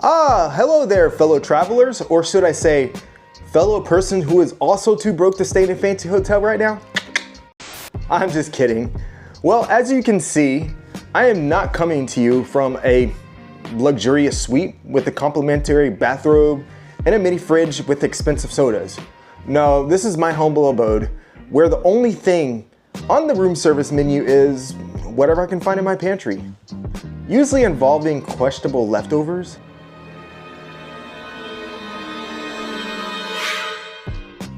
Hello there, fellow travelers, or should I say, fellow person who is also too broke to stay in a fancy hotel right now? I'm just kidding. Well, as you can see, I am not coming to you from a luxurious suite with a complimentary bathrobe and a mini fridge with expensive sodas. No, this is my humble abode, where the only thing on the room service menu is whatever I can find in my pantry, usually involving questionable leftovers.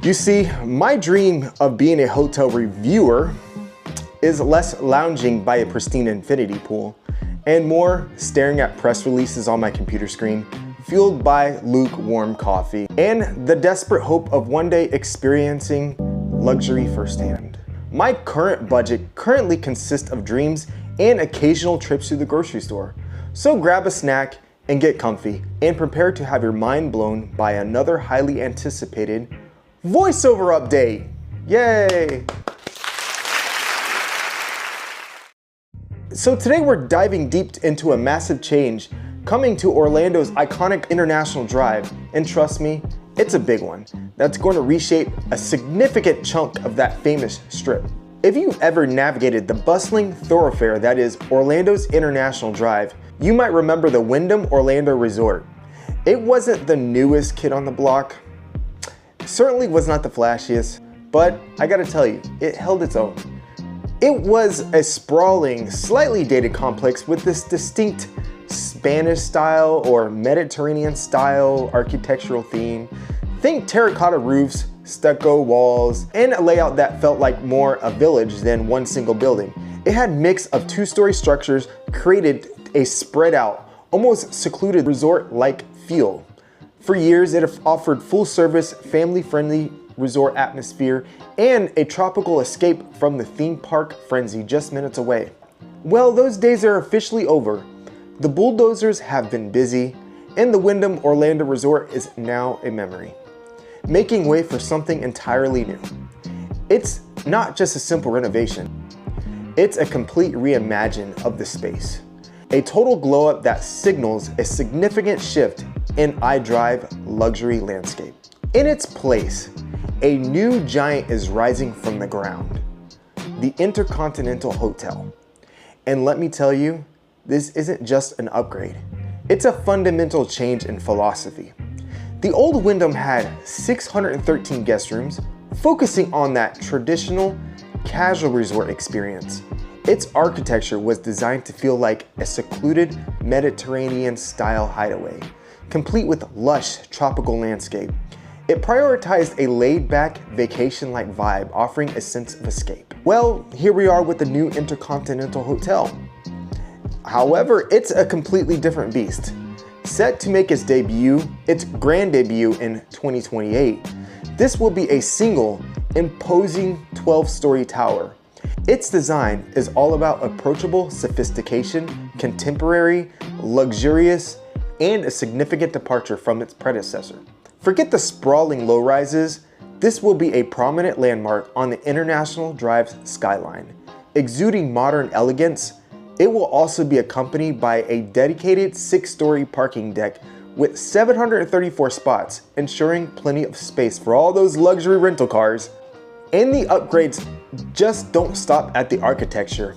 You see, my dream of being a hotel reviewer is less lounging by a pristine infinity pool and more staring at press releases on my computer screen, fueled by lukewarm coffee and the desperate hope of one day experiencing luxury firsthand. My current budget currently consists of dreams and occasional trips to the grocery store. So grab a snack and get comfy and prepare to have your mind blown by another highly anticipated voiceover update. Yay! So today we're diving deep into a massive change coming to Orlando's iconic International Drive, and trust me, it's a big one that's going to reshape a significant chunk of that famous strip. If you've ever navigated the bustling thoroughfare that is Orlando's International Drive, you might remember the Wyndham Orlando Resort. It wasn't the newest kid on the block, certainly was not the flashiest, but I gotta tell you, it held its own. It was a sprawling, slightly dated complex with this distinct Spanish style or Mediterranean style architectural theme. Think terracotta roofs, stucco walls, and a layout that felt like more a village than one single building. It had a mix of two-story structures, created a spread out, almost secluded resort-like feel. For years, it offered full-service, family-friendly resort atmosphere and a tropical escape from the theme park frenzy just minutes away. Well, those days are officially over. The bulldozers have been busy, and the Wyndham Orlando Resort is now a memory, making way for something entirely new. It's not just a simple renovation. It's a complete reimagine of the space. A total glow-up that signals a significant shift in iDrive luxury landscape. In its place, a new giant is rising from the ground, the Intercontinental Hotel. And let me tell you, this isn't just an upgrade. It's a fundamental change in philosophy. The old Wyndham had 613 guest rooms, focusing on that traditional, casual resort experience. Its architecture was designed to feel like a secluded Mediterranean-style hideaway, complete with lush tropical landscape. It prioritized a laid-back, vacation-like vibe, offering a sense of escape. Well, here we are with the new Intercontinental Hotel. However, it's a completely different beast. Set to make its grand debut in 2028, this will be a single, imposing 12-story tower. Its design is all about approachable sophistication, contemporary, luxurious, and a significant departure from its predecessor. Forget the sprawling low-rises, this will be a prominent landmark on the International Drive's skyline. Exuding modern elegance, it will also be accompanied by a dedicated 6-story parking deck with 734 spots, ensuring plenty of space for all those luxury rental cars. And the upgrades just don't stop at the architecture.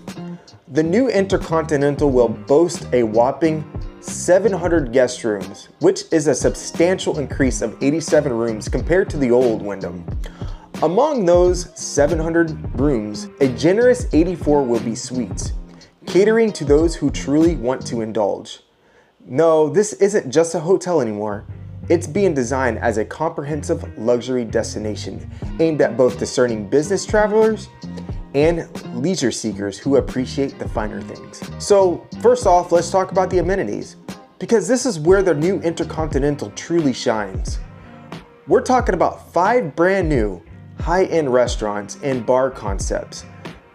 The new Intercontinental will boast a whopping 700 guest rooms, which is a substantial increase of 87 rooms compared to the old Wyndham. Among those 700 rooms, a generous 84 will be suites, catering to those who truly want to indulge. No, this isn't just a hotel anymore. It's being designed as a comprehensive luxury destination aimed at both discerning business travelers and leisure seekers who appreciate the finer things. So first off, let's talk about the amenities, because this is where the new Intercontinental truly shines. We're talking about 5 brand new high-end restaurants and bar concepts.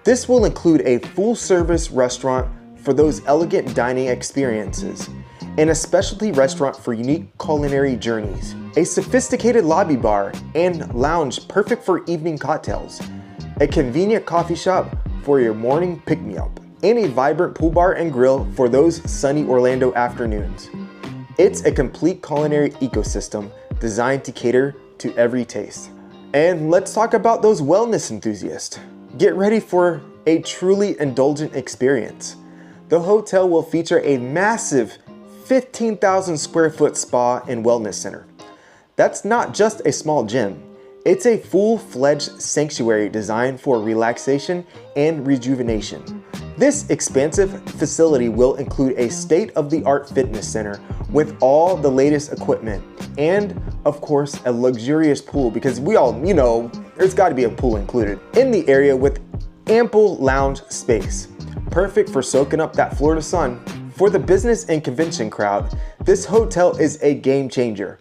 This will include a full-service restaurant for those elegant dining experiences, and a specialty restaurant for unique culinary journeys, a sophisticated lobby bar and lounge perfect for evening cocktails, a convenient coffee shop for your morning pick-me-up, and a vibrant pool bar and grill for those sunny Orlando afternoons. It's a complete culinary ecosystem designed to cater to every taste. And let's talk about those wellness enthusiasts. Get ready for a truly indulgent experience. The hotel will feature a massive 15,000 square foot spa and wellness center. That's not just a small gym. It's a full-fledged sanctuary designed for relaxation and rejuvenation. This expansive facility will include a state-of-the-art fitness center with all the latest equipment and, of course, a luxurious pool, because we all, there's got to be a pool included in the area, with ample lounge space, perfect for soaking up that Florida sun. For the business and convention crowd, this hotel is a game changer.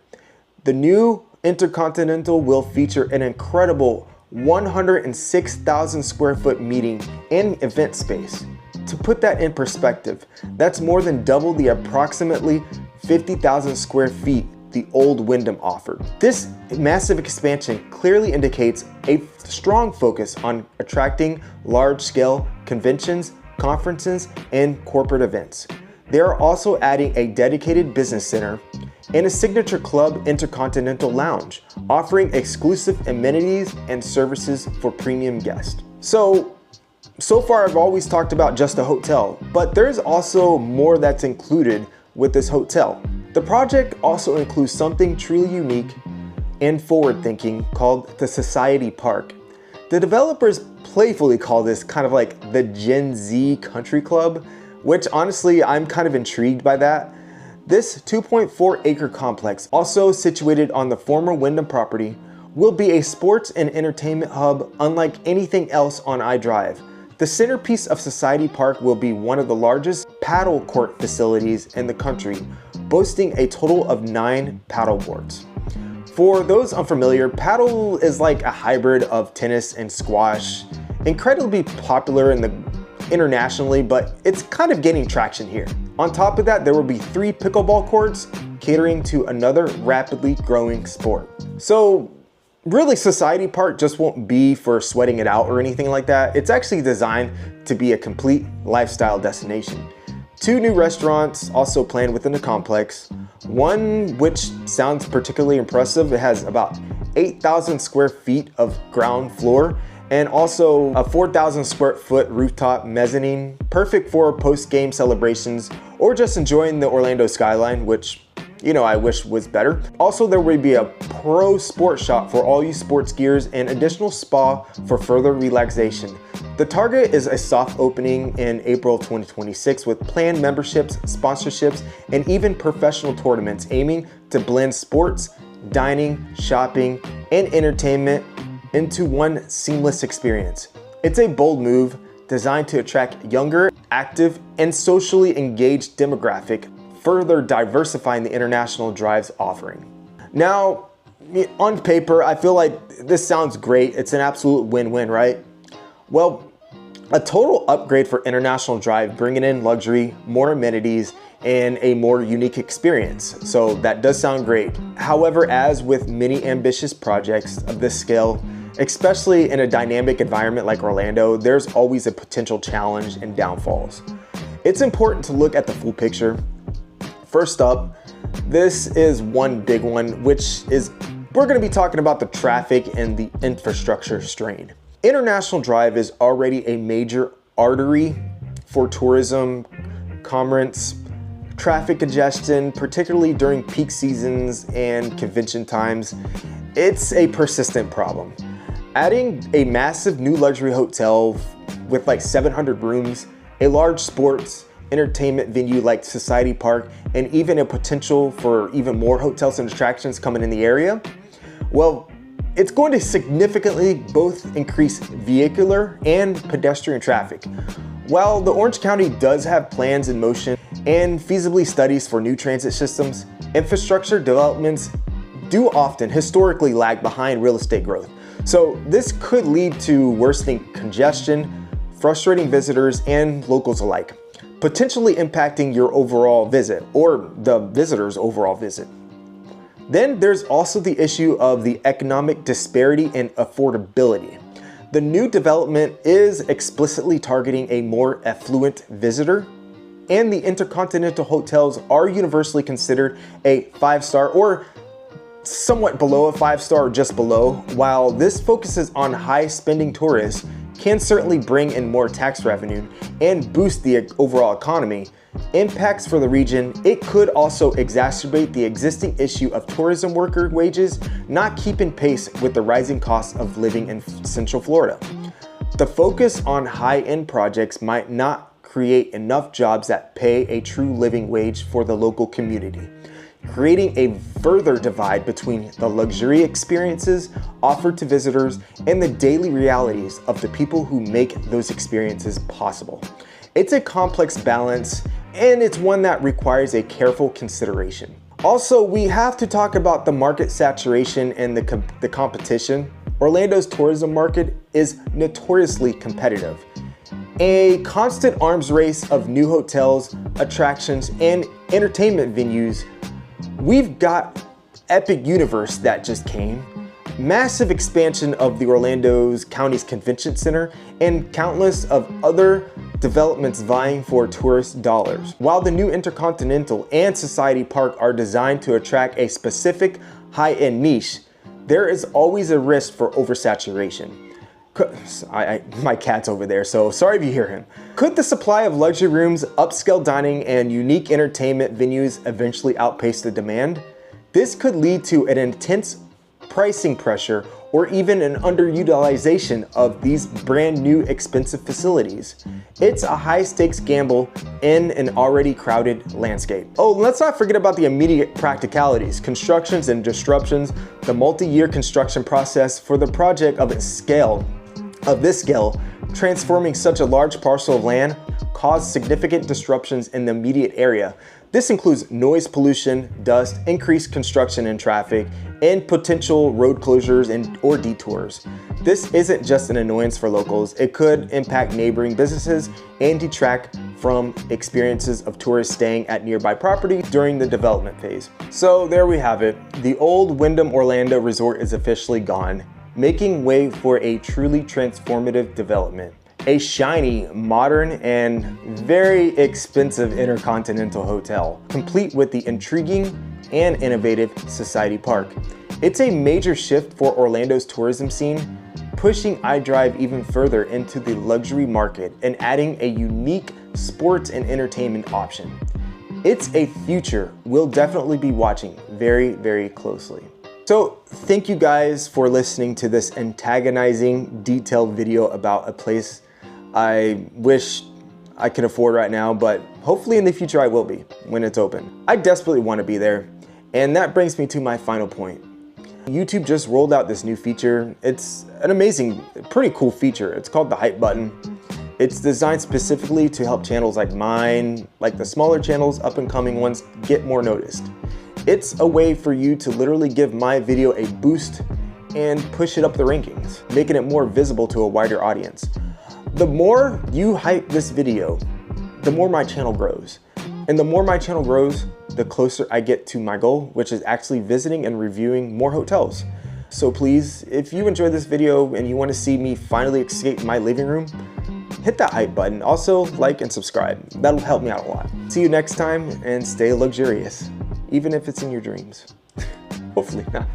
The new Intercontinental will feature an incredible 106,000 square foot meeting and event space. To put that in perspective, that's more than double the approximately 50,000 square feet the old Wyndham offered. This massive expansion clearly indicates a strong focus on attracting large-scale conventions, conferences, and corporate events. They are also adding a dedicated business center and a signature club Intercontinental Lounge, offering exclusive amenities and services for premium guests. So far I've always talked about just a hotel, but there's also more that's included with this hotel. The project also includes something truly unique and forward-thinking called the Society Park. The developers playfully call this kind of like the Gen Z country club, which honestly I'm kind of intrigued by that. This 2.4 acre complex, also situated on the former Wyndham property, will be a sports and entertainment hub unlike anything else on iDrive. The centerpiece of Society Park will be one of the largest paddle court facilities in the country, boasting a total of 9 paddle boards. For those unfamiliar, paddle is like a hybrid of tennis and squash, incredibly popular internationally, but it's kind of gaining traction here. On top of that, there will be 3 pickleball courts catering to another rapidly growing sport. So really, Society Park just won't be for sweating it out or anything like that. It's actually designed to be a complete lifestyle destination. 2 new restaurants also planned within the complex. One which sounds particularly impressive. It has about 8,000 square feet of ground floor and also a 4,000 square foot rooftop mezzanine, perfect for post-game celebrations or just enjoying the Orlando skyline, which I wish was better. Also, there will be a pro sports shop for all you sports gears and additional spa for further relaxation. The target is a soft opening in April 2026 with planned memberships, sponsorships, and even professional tournaments aiming to blend sports, dining, shopping, and entertainment into one seamless experience. It's a bold move designed to attract younger, active, and socially engaged demographic, further diversifying the International Drive's offering. Now, on paper, I feel like this sounds great. It's an absolute win-win, right? Well, a total upgrade for International Drive, bringing in luxury, more amenities, and a more unique experience. So that does sound great. However, as with many ambitious projects of this scale, especially in a dynamic environment like Orlando, there's always a potential challenge and downfalls. It's important to look at the full picture. First up, this is one big one, which is we're going to be talking about the traffic and the infrastructure strain. International Drive is already a major artery for tourism, commerce, traffic congestion, particularly during peak seasons and convention times. It's a persistent problem. Adding a massive new luxury hotel with like 700 rooms, a large sports entertainment venue like Society Park, and even a potential for even more hotels and attractions coming in the area, well, it's going to significantly both increase vehicular and pedestrian traffic. While the Orange County does have plans in motion and feasibility studies for new transit systems, infrastructure developments do often historically lag behind real estate growth. So this could lead to worsening congestion, frustrating visitors and locals alike, potentially impacting your overall visit or the visitor's overall visit. Then there's also the issue of the economic disparity and affordability. The new development is explicitly targeting a more affluent visitor, and the Intercontinental hotels are universally considered a 5-star or somewhat below a 5-star or just below. While this focuses on high spending tourists, can certainly bring in more tax revenue and boost the overall economy, impacts for the region, it could also exacerbate the existing issue of tourism worker wages not keeping pace with the rising cost of living in Central Florida. The focus on high-end projects might not create enough jobs that pay a true living wage for the local community, creating a further divide between the luxury experiences offered to visitors and the daily realities of the people who make those experiences possible. It's a complex balance, and it's one that requires a careful consideration. Also, we have to talk about the market saturation and the competition. Orlando's tourism market is notoriously competitive. A constant arms race of new hotels, attractions, and entertainment venues. We've got Epic Universe that just came, massive expansion of the Orlando's County's Convention Center, and countless of other developments vying for tourist dollars. While the new Intercontinental and Society Park are designed to attract a specific high-end niche, there is always a risk for oversaturation. My cat's over there, so sorry if you hear him. Could the supply of luxury rooms, upscale dining, and unique entertainment venues eventually outpace the demand? This could lead to an intense pricing pressure or even an underutilization of these brand new expensive facilities. It's a high stakes gamble in an already crowded landscape. Oh, let's not forget about the immediate practicalities, constructions and disruptions. The multi-year construction process for the project of this scale, transforming such a large parcel of land, caused significant disruptions in the immediate area. This includes noise pollution, dust, increased construction and traffic, and potential road closures or detours. This isn't just an annoyance for locals, it could impact neighboring businesses and detract from experiences of tourists staying at nearby property during the development phase. So there we have it. The old Wyndham Orlando resort is officially gone, making way for a truly transformative development. A shiny, modern, and very expensive Intercontinental Hotel, complete with the intriguing and innovative Society Park. It's a major shift for Orlando's tourism scene, pushing iDrive even further into the luxury market and adding a unique sports and entertainment option. It's a future we'll definitely be watching very, very closely. So thank you guys for listening to this antagonizing, detailed video about a place I wish I could afford right now, but hopefully in the future I will be when it's open. I desperately want to be there. And that brings me to my final point. YouTube just rolled out this new feature. It's an amazing, pretty cool feature. It's called the hype button. It's designed specifically to help channels like mine, like the smaller channels, up and coming ones, get more noticed. It's a way for you to literally give my video a boost and push it up the rankings, making it more visible to a wider audience. The more you hype this video, the more my channel grows. And the more my channel grows, the closer I get to my goal, which is actually visiting and reviewing more hotels. So please, if you enjoyed this video and you want to see me finally escape my living room, hit that hype button. Also, like and subscribe. That'll help me out a lot. See you next time, and stay luxurious, even if it's in your dreams. Hopefully not.